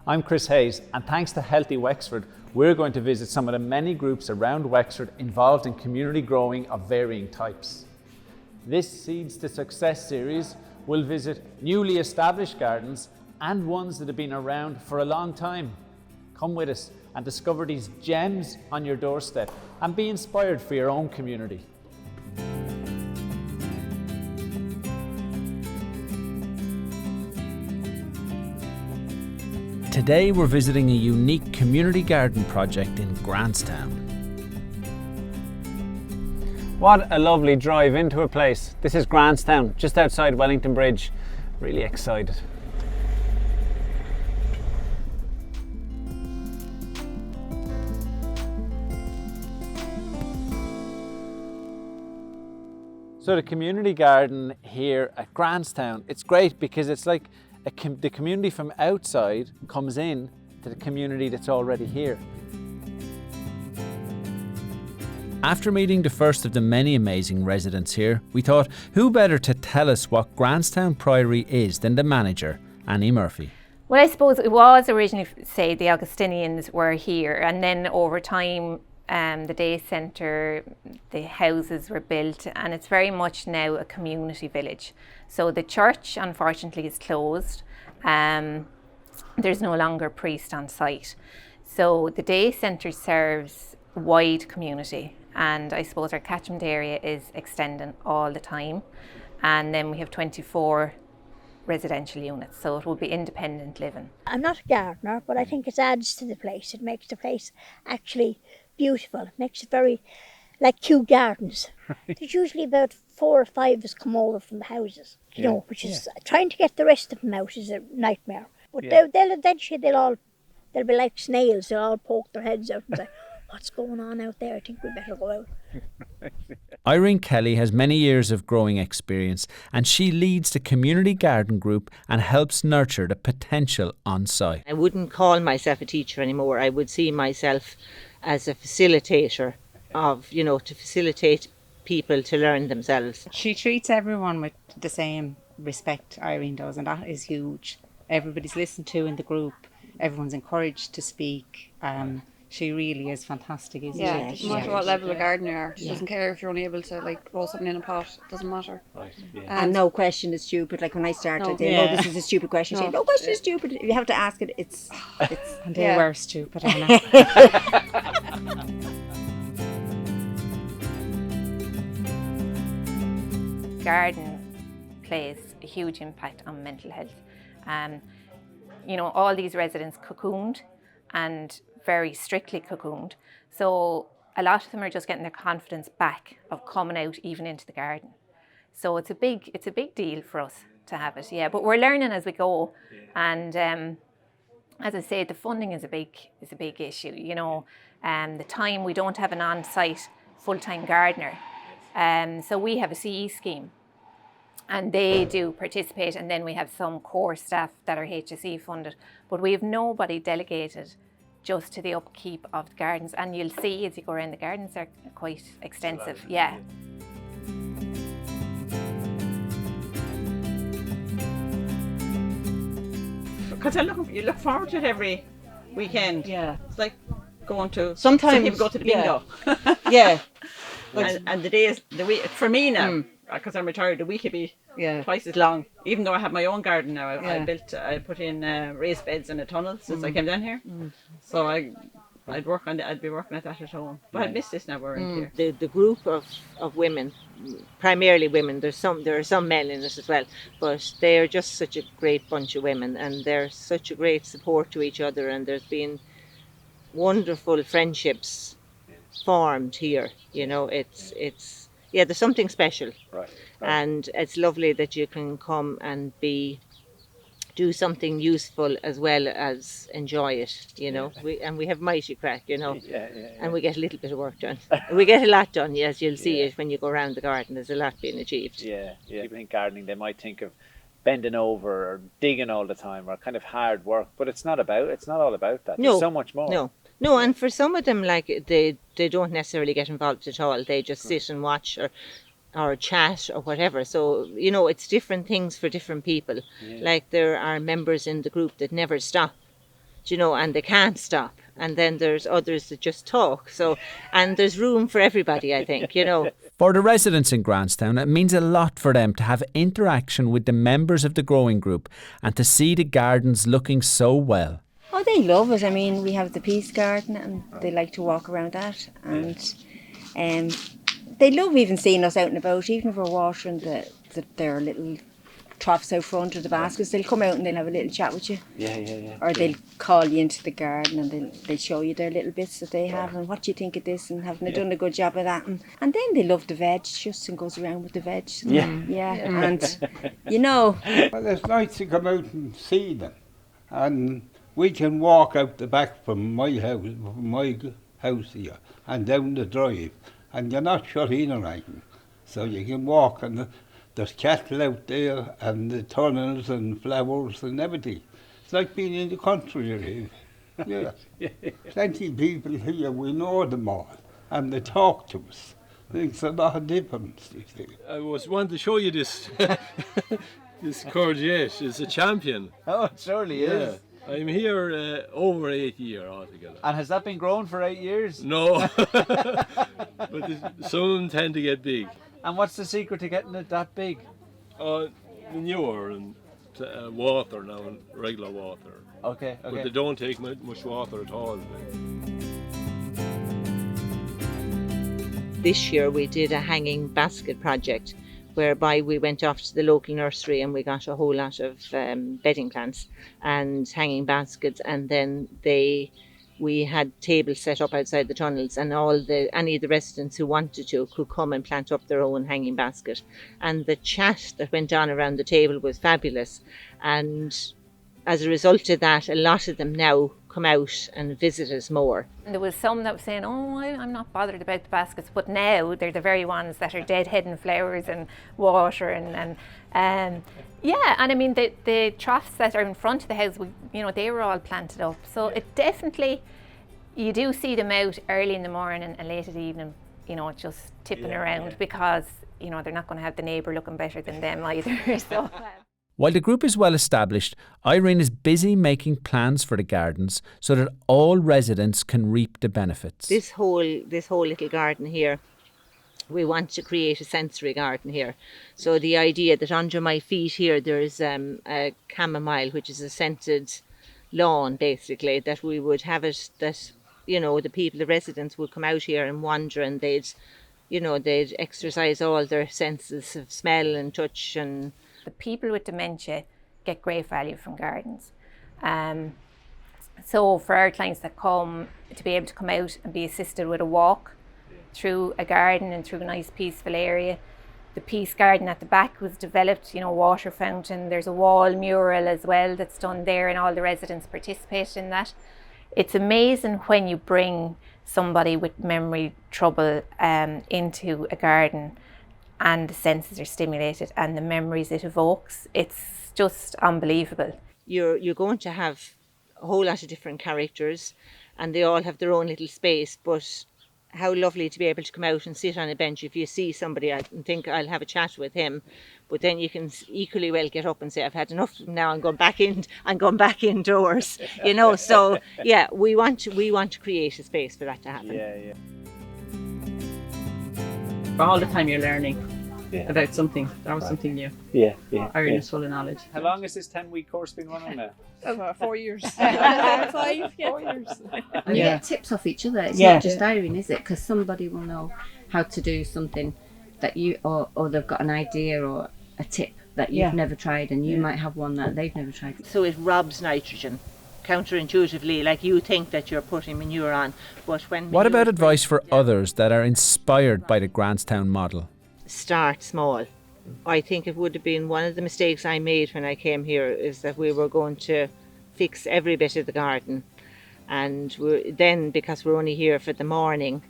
I'm Chris Hayes, and thanks to Healthy Wexford, we're going to visit some of the many groups around Wexford involved in community growing of varying types. This Seeds to Success series will visit newly established gardens and ones that have been around for a long time. Come with us and discover these gems on your doorstep and be inspired for your own community. Today we're visiting a unique community garden project in Grantstown. What a lovely drive into a place. This is Grantstown, just outside Wellington Bridge. Really excited. So the community garden here at Grantstown, it's great because it's like the community from outside comes in to the community that's already here. After meeting the first of the many amazing residents here, we thought who better to tell us what Grantstown Priory is than the manager, Annie Murphy. Well, I suppose it was originally, say, the Augustinians were here, and then over time the day centre, the houses were built, and it's very much now a community village. So the church, unfortunately, is closed. There's no longer a priest on site. So the day centre serves a wide community, and I suppose our catchment area is extending all the time. And then we have 24 residential units, so it will be independent living. I'm not a gardener, but I think it adds to the place. It makes the place actually beautiful. It makes it very like cute gardens. Right. There's usually about 4 or 5 of us come over from the houses, you know, which is trying to get the rest of them out is a nightmare. But they'll eventually they'll be like snails. They'll all poke their heads out and say, "What's going on out there? I think we better go out." Irene Kelly has many years of growing experience, and she leads the community garden group and helps nurture the potential on site. I wouldn't call myself a teacher anymore. I would see myself as a facilitator of, you know, to facilitate people to learn themselves. She treats everyone with the same respect, Irene does, and that is huge. Everybody's listened to in the group. Everyone's encouraged to speak. She really is fantastic, isn't she? Yeah, no matter what level of gardener you are. She doesn't care if you're only able to like grow something in a pot. It doesn't matter. Right, and no question is stupid. Like when I started, No. this is a stupid question. No question is stupid. You have to ask it. It's And they were stupid. Garden plays a huge impact on mental health. You know, all these residents cocooned, and very strictly cocooned. So a lot of them are just getting their confidence back of coming out even into the garden. So it's a big deal for us to have it. Yeah, but we're learning as we go. And as I say, the funding is a big issue. You know, the time we don't have an on-site full-time gardener. So we have a CE scheme, and they do participate, and then we have some core staff that are HSE funded, but we have nobody delegated just to the upkeep of the gardens, and you'll see as you go around, the gardens are quite extensive. Yeah. Because you look forward to it every weekend. Yeah. It's like going to, sometimes some people go to the bingo. Yeah. And the week, for me now, because I'm retired, the week could be twice as long. Even though I have my own garden now, I put in raised beds and a tunnel since I came down here. So I'd be working at that at home. But I miss this now we're in here. The group of women, primarily women, there are some men in it as well, but they are just such a great bunch of women, and they're such a great support to each other, and there's been wonderful friendships formed here. You know, it's there's something special. Right. And it's lovely that you can come and do something useful as well as enjoy it, you know. We have mighty crack, you know. And we get a little bit of work done. We get a lot done, yes, you'll see it when you go around the garden. There's a lot being achieved. People think gardening, they might think of bending over or digging all the time or kind of hard work, but it's not all about that. There's so much more. No, and for some of them, like they don't necessarily get involved at all. They just sit and watch or chat or whatever. So, you know, it's different things for different people. Like there are members in the group that never stop. and they can't stop. And then there's others that just talk. So, and there's room for everybody, I think, For the residents in Grantstown, it means a lot for them to have interaction with the members of the growing group and to see the gardens looking so well. Oh, they love it. I mean, we have the peace garden and they like to walk around that. And they love even seeing us out and about, even if we're watering their little troughs out front of the baskets. They'll come out and they'll have a little chat with you. Yeah. Or they'll call you into the garden and they'll show you their little bits that they have and what do you think of this and haven't they done a good job of that. And then they love the veg. Justin goes around with the veg. And, and Well, it's nice to come out and see them. And we can walk out the back from my house here and down the drive. And you're not shut in or anything. So you can walk and there's cattle out there and the tunnels and flowers and everything. It's like being in the country, really. Yeah. Plenty of people here, we know them all. And they talk to us. Makes a lot of difference, you see. I was wanting to show you this. This courgette is a champion. Oh, it surely is. I'm here over 8 years altogether. And has that been growing for 8 years? No, but some of them tend to get big. And what's the secret to getting it that big? Manure and water now, and regular water. Okay. But they don't take much water at all. This year we did a hanging basket project whereby we went off to the local nursery and we got a whole lot of bedding plants and hanging baskets, and then we had tables set up outside the tunnels, and any of the residents who wanted to could come and plant up their own hanging basket. And the chat that went on around the table was fabulous, and as a result of that, a lot of them now come out and visit us more. And there was some that were saying, oh, I'm not bothered about the baskets, but now they're the very ones that are deadheading flowers and water and I mean the troughs that are in front of the house, they were all planted up. So it definitely, you do see them out early in the morning and late at the evening, just tipping around because, they're not going to have the neighbour looking better than them either. So. While the group is well established, Irene is busy making plans for the gardens so that all residents can reap the benefits. This whole little garden here, we want to create a sensory garden here. So the idea that under my feet here there's a chamomile, which is a scented lawn basically, that we would have it that, the residents would come out here and wander and they'd exercise all their senses of smell and touch. And the people with dementia get great value from gardens. So for our clients that come, to be able to come out and be assisted with a walk through a garden and through a nice peaceful area. The peace garden at the back was developed, water fountain. There's a wall mural as well that's done there, and all the residents participate in that. It's amazing when you bring somebody with memory trouble into a garden and the senses are stimulated and the memories it evokes. It's just unbelievable. You're going to have a whole lot of different characters and they all have their own little space, but how lovely to be able to come out and sit on a bench. If you see somebody and think I'll have a chat with him, but then you can equally well get up and say I've had enough of him now, I'm going back indoors. So yeah, we want to create a space for that to happen. Yeah. All the time you're learning about something. That was something new. Yeah. Iron is full of knowledge. How long has this 10-week course been running now? About 4 years. 4 years. And you get tips off each other. It's not just Irene, is it? Because somebody will know how to do something that you, or they've got an idea or a tip that you've never tried, and you might have one that they've never tried. So it robs nitrogen. Counterintuitively, like you think that you're putting manure on, but when... What about advice for others that are inspired by the Grantstown model? Start small. I think it would have been one of the mistakes I made when I came here, is that we were going to fix every bit of the garden, and then because we're only here for the morning,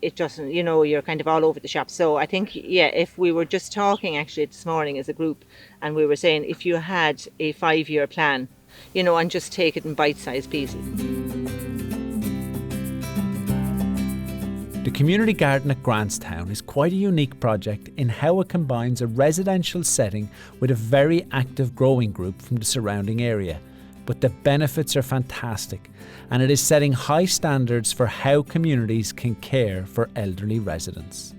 it doesn't, you're kind of all over the shop. So I think, if we were just talking actually this morning as a group and we were saying if you had a 5-year plan, and just take it in bite-sized pieces. The community garden at Grantstown is quite a unique project in how it combines a residential setting with a very active growing group from the surrounding area, but the benefits are fantastic, and it is setting high standards for how communities can care for elderly residents.